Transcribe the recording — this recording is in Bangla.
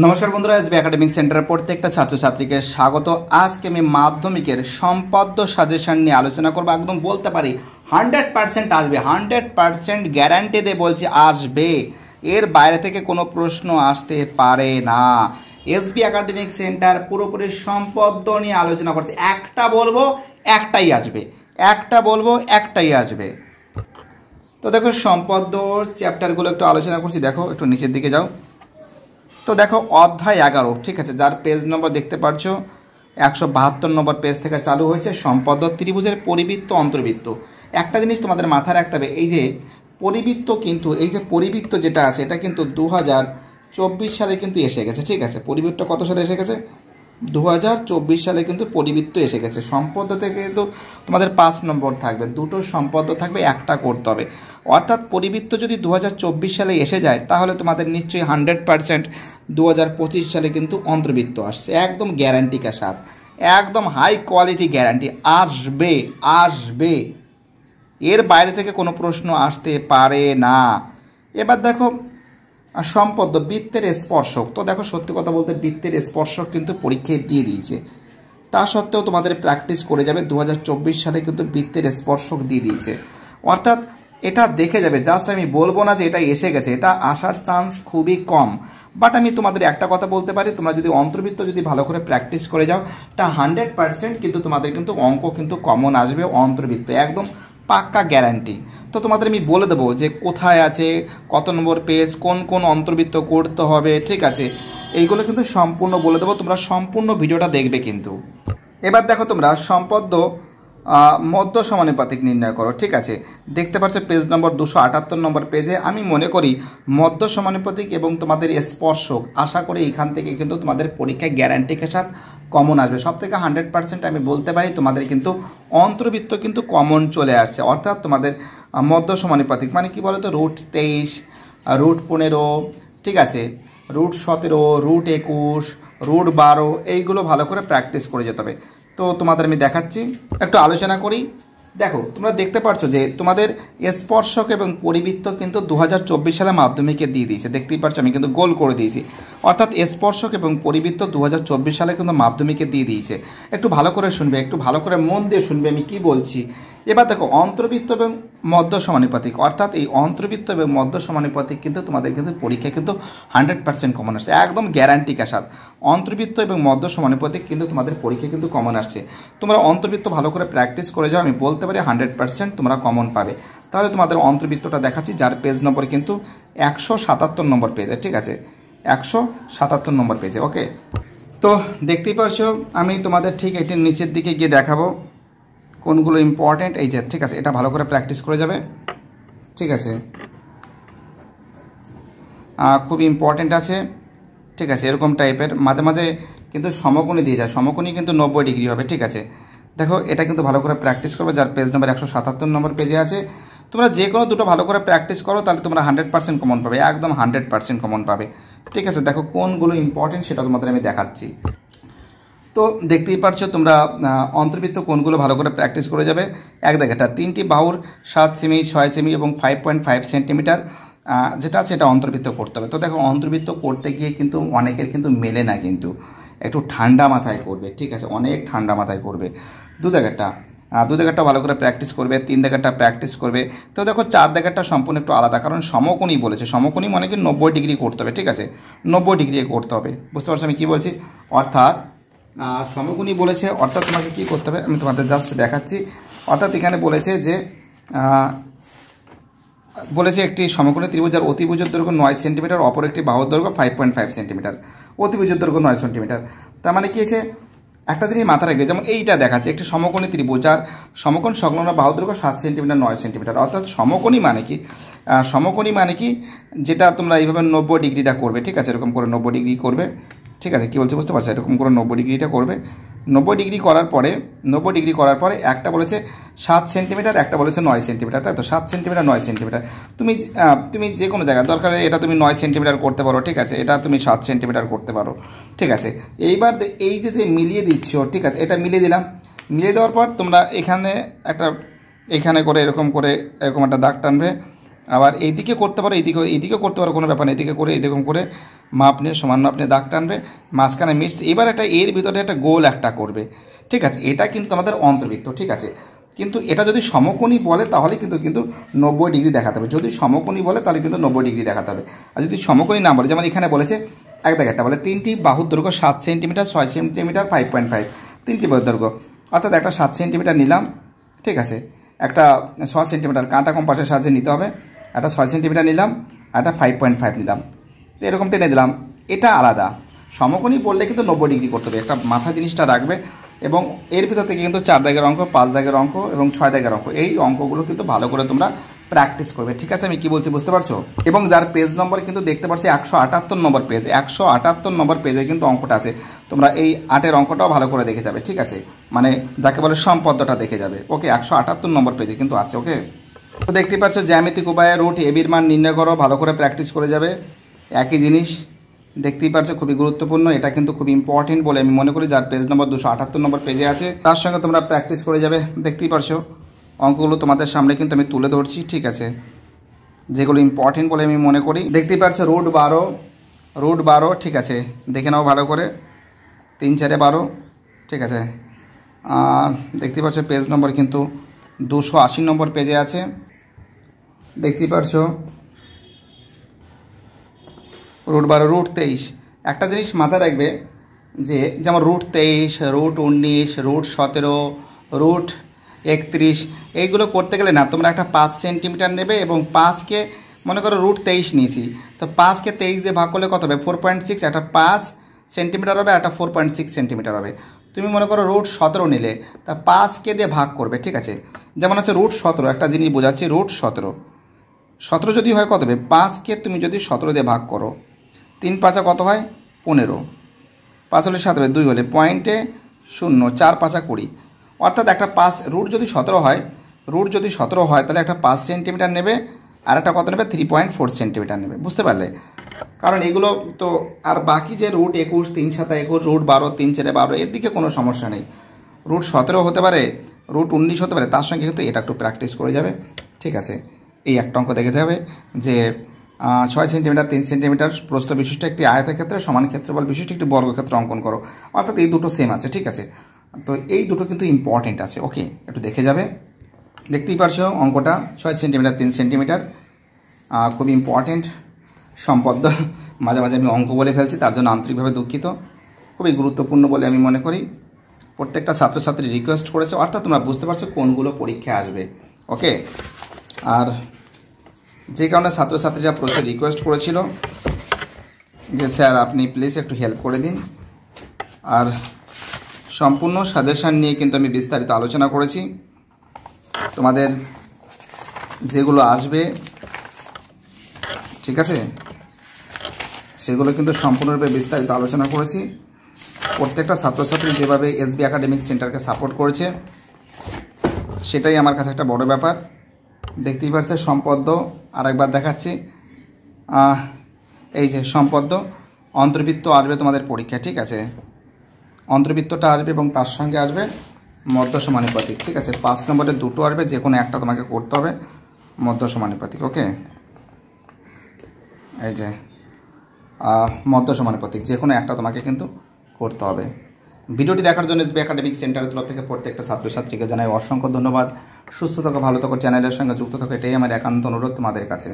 নমস্কার বন্ধুরা, এসবি একাডেমিক সেন্টারের প্রত্যেকটা ছাত্রছাত্রীকে স্বাগত। আজকে আমি মাধ্যমিকের সম্পাদ্য সাজেশন নিয়ে আলোচনা করবো। একদম বলতে পারি 100% আসবে, 100% গ্যারান্টি দিয়ে বলছি আসবে। এর বাইরে থেকে কোনো প্রশ্ন আসতে পারে না। এসবি একাডেমিক সেন্টার পুরোপুরি সম্পাদ্য নিয়ে আলোচনা করছে। একটা বলবো একটাই আসবে, একটা বলবো একটাই আসবে। তো দেখো সম্পাদ্য চ্যাপ্টারগুলো একটু আলোচনা করছি। দেখো একটু নিচের দিকে যাও। তো দেখো অধ্যায় 11, ঠিক আছে, যার পেজ নম্বর দেখতে পাচ্ছ 172 নম্বর পেজ থেকে চালু হয়েছে। সম্পাদ্য ত্রিভুজের পরিবৃত্ত অন্তর্বৃত্ত। একটা জিনিস তোমাদের মাথায় রাখতে হবে, এই যে পরিবৃত্ত, কিন্তু এই যে পরিবৃত্ত যেটা আছে এটা কিন্তু 2024 সালে কিন্তু এসে গেছে, ঠিক আছে। পরিবৃত্ত কত সালে এসে গেছে? 2024 সালে কিন্তু পরিবৃত্ত এসে গেছে। সম্পাদ্য থেকে কিন্তু তোমাদের 5 নম্বর থাকবে, দুটো সম্পাদ্য থাকবে, একটা করতে হবে। অর্থাৎ পরিবৃত্ত যদি 2024 সালে এসে যায় তাহলে তোমাদের নিশ্চয়ই 100% 2025 সালে কিন্তু অন্তর্বৃত্ত আসছে। একদম গ্যারান্টি কা সাথ, একদম হাই কোয়ালিটি গ্যারান্টি আসবে, আসবে। এর বাইরে থেকে কোনো প্রশ্ন আসতে পারে না। এবার দেখো সম্পাদ্য বৃত্তের স্পর্শক। তো দেখো সত্যি কথা বলতে বৃত্তের স্পর্শক কিন্তু পরীক্ষায় দিয়ে দিয়েছে, তা সত্ত্বেও তোমাদের প্র্যাকটিস করে যাবে। 2024 সালে কিন্তু বৃত্তের স্পর্শক দিয়ে দিয়েছে। অর্থাৎ এটা দেখে যাবে। জাস্ট আমি বলবো না যে এটা এসে গেছে, এটা আসার চান্স খুবই কম। বাট আমি তোমাদের একটা কথা বলতে পারি, তোমরা যদি অন্তর্বৃত্ত যদি ভালো করে প্র্যাকটিস করে যাও তা 100% কিন্তু তোমাদের কিন্তু অঙ্ক কিন্তু কমন আসবে অন্তর্বৃত্ত, একদম পাক্কা গ্যারান্টি। তো তোমাদের আমি বলে দেবো যে কোথায় আছে, কত নম্বর পেজ, কোন কোন অন্তর্বৃত্ত করতে হবে, ঠিক আছে, এইগুলো কিন্তু সম্পূর্ণ বলে দেবো। তোমরা সম্পূর্ণ ভিডিওটা দেখবে কিন্তু। এবার দেখো তোমরা সম্পাদ্য মধ্য সমানুপাতিক নির্ণয় করো, ঠিক আছে। দেখতে পাচ্ছ পেজ নম্বর 278 নম্বর পেজে। আমি মনে করি মধ্য সমানুপাতিক এবং তোমাদের স্পর্শক, আশা করি এখান থেকে কিন্তু তোমাদের পরীক্ষায় গ্যারান্টিকে সাথে কমন আসবে। সব থেকে 100% আমি বলতে পারি তোমাদের কিন্তু অন্তর্বৃত্ত কিন্তু কমন চলে আসছে। অর্থাৎ তোমাদের মধ্য সমানুপাতিক মানে কি বলো তো, √23, √15, ঠিক আছে, √17, √21, √12, এইগুলো ভালো করে প্র্যাকটিস করে যেতে হবে। তো তোমাদের আমি দেখাচ্ছি, একটু আলোচনা করি। দেখো তোমরা দেখতে পাচ্ছ যে তোমাদের স্পর্শক এবং পরিবৃত্ত কিন্তু 2024 সালে মাধ্যমিকে দিয়ে দিয়েছে। দেখতেই পাচ্ছ আমি কিন্তু গোল করে দিয়েছি। অর্থাৎ স্পর্শক এবং পরিবৃত্ত 2024 সালে কিন্তু মাধ্যমিকে দিয়ে দিয়েছে। একটু ভালো করে শুনবে, একটু ভালো করে মন দিয়ে শুনবে আমি কি বলছি। এবার দেখো অন্তর্বৃত্ত এবং মধ্য সমানুপাতিক, অর্থাৎ এই অন্তর্বৃত্ত এবং মধ্য সমানুপাতিক কিন্তু তোমাদের কিন্তু পরীক্ষায় কিন্তু 100% কমন আসছে, একদম গ্যারান্টি কা সাথ। অন্তর্বৃত্ত এবং মধ্য সমানুপাতিক কিন্তু তোমাদের পরীক্ষায় কিন্তু কমন আসছে। তোমরা অন্তর্বৃত্ত ভালো করে প্র্যাকটিস করে যাও, আমি বলতে পারি 100% তোমরা কমন পাবে। তাহলে তোমাদের অন্তর্বৃত্তটা দেখাচ্ছি, যার পেজ নম্বর কিন্তু 177 নম্বর পেজে, ঠিক আছে, 177 নম্বর পেজে। ওকে, তো দেখতেই পাচ্ছ আমি তোমাদের ঠিক এটির নিচের দিকে গিয়ে দেখাবো কোনগুলো ইম্পর্টেন্ট। এই যে, ঠিক আছে, এটা ভালো করে প্র্যাকটিস করে যাবে, ঠিক আছে, খুব ইম্পর্টেন্ট আছে, ঠিক আছে। এরকম টাইপের মাঝে মাঝে কিন্তু সমকোণী দিয়ে যায়, সমকোণী কিন্তু 90 ডিগ্রি হবে, ঠিক আছে। দেখো এটা কিন্তু ভালো করে প্র্যাকটিস করবে, যার পেজ নম্বর 177 নম্বর পেজে আছে। তোমরা যে কোনো দুটো ভালো করে প্র্যাকটিস করো তাহলে তোমরা 100% কমন পাবে, একদম 100% কমন পাবে, ঠিক আছে। দেখো কোনগুলো ইম্পর্টেন্ট সেটা তোমাদের আমি দেখাচ্ছি। তো দেখতেই পাচ্ছ তোমরা অন্তর্বৃত্ত কোনগুলো ভালো করে প্র্যাকটিস করে যাবে। এক দেখেটা 3টি বাহুর 7 সেমি, 6 সেমি এবং 5.5 সেন্টিমিটার যেটা আছে এটা অন্তর্বৃত্ত করতে হবে। তো দেখো অন্তর্বৃত্ত করতে গিয়ে কিন্তু অনেকের কিন্তু মেলে না, কিন্তু একটু ঠান্ডা মাথায় করবে, ঠিক আছে, অনেক ঠান্ডা মাথায় করবে। দু দেখারটা ভালো করে প্র্যাকটিস করবে, 3 দেখারটা প্র্যাকটিস করবে। তো দেখো 4 দেখারটা সম্পূর্ণ একটু আলাদা, কারণ সমকোণী বলেছে, সমকোণী মানে কি 90 ডিগ্রি করতে হবে, ঠিক আছে, 90 ডিগ্রি করতে হবে। বুঝতে পারছো আমি কী বলছি? অর্থাৎ সমকোণী বলেছে, অর্থাৎ তোমাকে কী করতে হবে আমি তোমাদের জাস্ট দেখাচ্ছি। অর্থাৎ এখানে বলেছে যে একটি সমকোণী ত্রিভুজ যার অতিভুজের দৈর্ঘ্য 9 সেন্টিমিটার, অপর একটি বাহুর দৈর্ঘ্য 5.5 সেন্টিমিটার, অতিভুজের দৈর্ঘ্য 9 সেন্টিমিটার। তার মানে কি আছে, একটা জিনিস মাথায় রাখবে, যেমন এইটা দেখাচ্ছে একটি সমকোণী ত্রিভুজ যার সমকোণ সংলগ্ন বাহুর দৈর্ঘ্য 7 সেন্টিমিটার, 9 সেন্টিমিটার। অর্থাৎ সমকোণী মানে কি, সমকোণী মানে কি, যেটা তোমরা এইভাবে 90 ডিগ্রিটা করবে, ঠিক আছে, এরকম করে 90 ডিগ্রি করবে, ঠিক আছে, কী বলছে বুঝতে পারছো, এরকম করে 90 ডিগ্রিটা করবে। 90 ডিগ্রি করার পরে একটা বলেছে 7 সেন্টিমিটার, একটা বলেছে 9 সেন্টিমিটার, তাই তো, 7 সেন্টিমিটার 9 সেন্টিমিটার। তুমি যে কোনো জায়গায় দরকার এটা তুমি 9 সেন্টিমিটার করতে পারো, ঠিক আছে, এটা তুমি 7 সেন্টিমিটার করতে পারো, ঠিক আছে। এইবার এই যে মিলিয়ে দিচ্ছ, ঠিক আছে, এটা মিলিয়ে দিলাম। মিলিয়ে দেওয়ার পর তোমরা এখানে করে এরকম একটা দাগ টানবে, আবার এইদিকে করতে পারো, এইদিকে করতে পারো, কোনো ব্যাপার নেই। এদিকে করে এরকম করে মাপ নিয়ে সমান মাপ নিয়ে দাগ টানবে, মাঝখানে মিক্স, এবার একটা এর ভিতরে একটা গোল একটা করবে, ঠিক আছে। এটা কিন্তু আমাদের অন্তর্বৃত্ত, ঠিক আছে। কিন্তু এটা যদি সমকোণী বলে তাহলে কিন্তু 90 ডিগ্রি দেখাতে হবে। যদি সমকোণী বলে তাহলে কিন্তু 90 ডিগ্রি দেখাতে হবে। আর যদি সমকোণী না বলে, যেমন এখানে বলেছে এক দাগেরটা বলে 3টি বাহুর দৈর্ঘ্য 7 সেন্টিমিটার, 6 সেন্টিমিটার, 5.5, 3টি বাহুর দৈর্ঘ্য, অর্থাৎ একটা 7 সেন্টিমিটার নিলাম, ঠিক আছে। একটা 6 সেন্টিমিটার কাঁটা কম্পাসের সাহায্যে নিতে হবে, একটা 6 সেন্টিমিটার নিলাম, একটা 5.5 নিলাম, তো এরকম টেনে দিলাম। এটা আলাদা। সমকোণী বললে কিন্তু 90 ডিগ্রি করতে হবে, একটা মাথা জিনিসটা রাখবে। এবং এর ভিতর থেকে কিন্তু 4 দাগের অঙ্ক, 5 দাগের অঙ্ক এবং 6 দাগের অঙ্ক, এই অঙ্কগুলো কিন্তু ভালো করে তোমরা প্র্যাকটিস করবে, ঠিক আছে। আমি কি বলছি বুঝতে পারছো? এবং যার পেজ নম্বর কিন্তু দেখতে পাচ্ছি 178 নম্বর পেজ, 178 নম্বর পেজে কিন্তু অঙ্কটা আছে। তোমরা এই 8-এর অঙ্কটাও ভালো করে দেখে যাবে, ঠিক আছে। মানে যাকে বলে সম্পদ্যটা দেখে যাবে, ওকে। 178 নম্বর পেজে কিন্তু আছে, ওকে। তো দেখতে পাচ্ছ জ্যামিতিক উপায়ে রুট এবির মান নির্ণয় করো, ভালো করে প্র্যাকটিস করে যাবে। একই জিনিস দেখতেই পাচ্ছ, খুবই গুরুত্বপূর্ণ, এটা কিন্তু খুব ইম্পর্টেন্ট বলে আমি মনে করি। যার পেজ নম্বর 278 নম্বর পেজে আছে, তার সঙ্গে তোমরা প্র্যাকটিস করে যাবে। দেখতেই পারছো অঙ্কগুলো তোমাদের সামনে কিন্তু আমি তুলে ধরছি, ঠিক আছে, যেগুলো ইম্পর্টেন্ট বলে আমি মনে করি। দেখতেই পাচ্ছ রুট 12, ঠিক আছে, দেখে নাও ভালো করে, 3 4 12, ঠিক আছে। দেখতেই পাচ্ছ পেজ নম্বর কিন্তু 280 নম্বর পেজে আছে। দেখতেই পারছো রুট 12, রুট 23। একটা জিনিস মাথায় রাখবে যে যেমন রুট 23, রুট 19, রুট 17, রুট 31, এইগুলো করতে গেলে না তোমরা একটা 5 সেন্টিমিটার নেবে এবং 5কে মনে করো রুট 23 নিয়েছি, তো 5কে 23 দিয়ে ভাগ করলে কত হবে? 4.6। একটা 5 সেন্টিমিটার হবে, একটা 4.6 সেন্টিমিটার হবে। তুমি মনে করো রুট 17 নিলে, তা 5কে দিয়ে ভাগ করবে, ঠিক আছে। যেমন হচ্ছে রুট 17, একটা জিনিস বোঝাচ্ছি, রুট 17 যদি হয় কত হবে? 5কে তুমি যদি 17 দিয়ে ভাগ করো, 3 5 কত হয়? 15, 5 হলে 7 হবে, 2 হলে পয়েন্টে 0, 4 5 20। অর্থাৎ একটা 5 রুট যদি 17 হয়, তাহলে একটা 5 সেন্টিমিটার নেবে, আর একটা কত নেবে? 3.4 সেন্টিমিটার নেবে, বুঝতে পারলে? কারণ এগুলো তো, আর বাকি যে রুট 21, 3 7 21, রুট 12, 3 4 12, এর দিকে কোনো সমস্যা নেই। রুট 17 হতে পারে, রুট 19 হতে পারে, তার সঙ্গে কিন্তু এটা একটু প্র্যাকটিস করে যাবে, ঠিক আছে। এই একটা অঙ্ক দেখতে হবে যে 6 সেন্টিমিটার 3 সেন্টিমিটার প্রস্থ বিশিষ্ট একটি আয়তক্ষেত্রে সমান ক্ষেত্রফল বিশিষ্ট একটি বর্গক্ষেত্র অঙ্কন করো। অর্থাৎ এই দুটো সেম আছে, ঠিক আছে। তো এই দুটো কিন্তু ইম্পর্টেন্ট আছে, ওকে, একটু দেখে যাবে। দেখতেই পারছো অঙ্কটা 6 সেন্টিমিটার 3 সেন্টিমিটার, খুব ইম্পর্টেন্ট সম্পদ্য। মাঝে মাঝে আমি অঙ্ক বলে ফেলছি, তার জন্য আন্তরিকভাবে দুঃখিত। খুবই গুরুত্বপূর্ণ বলে আমি মনে করি। প্রত্যেকটা ছাত্রছাত্রী রিকোয়েস্ট করেছে, অর্থাৎ তোমরা বুঝতে পারছো কোনগুলো পরীক্ষায় আসবে, ওকে। আর যে কারণে ছাত্রছাত্রীরা প্রচুর রিকোয়েস্ট করেছিল যে স্যার আপনি প্লিজ একটু হেল্প করে দিন। আর সম্পূর্ণ সাজেশান নিয়ে কিন্তু আমি বিস্তারিত আলোচনা করেছি। তোমাদের যেগুলো আসবে, ঠিক আছে, সেগুলো কিন্তু সম্পূর্ণরূপে বিস্তারিত আলোচনা করেছি। প্রত্যেকটা ছাত্রছাত্রী যেভাবে এসবি একাডেমিক সেন্টারকে সাপোর্ট করেছে, সেটাই আমার কাছে একটা বড় ব্যাপার। দেখতেই পাচ্ছে সম্পদ্য, আরেকবার দেখাচ্ছি, এই যে সম্পদ্য, অন্তর্বৃত্ত আসবে তোমাদের পরীক্ষা, ঠিক আছে। অন্তর্বৃত্তটা আসবে এবং তার সঙ্গে আসবে মধ্য সমানুপাতিক, ঠিক আছে। 5 নম্বরে দুটো আসবে, যে কোনো একটা তোমাকে করতে হবে, মধ্য সমানুপাতিক, ওকে। এই যে মধ্য সমানুপাতিক, যে কোনো একটা তোমাকে কিন্তু করতে হবে। ভিডিওটি দেখার জন্য এসবি একাডেমিক সেন্টারের তরফ থেকে প্রত্যেকটা ছাত্রছাত্রীকে জানাই অসংখ্য ধন্যবাদ। সুস্থ থাকো, ভালো থাকো, চ্যানেলের সঙ্গে যুক্ত থাকো, এটাই আমার একান্ত অনুরোধ তোমাদের কাছে।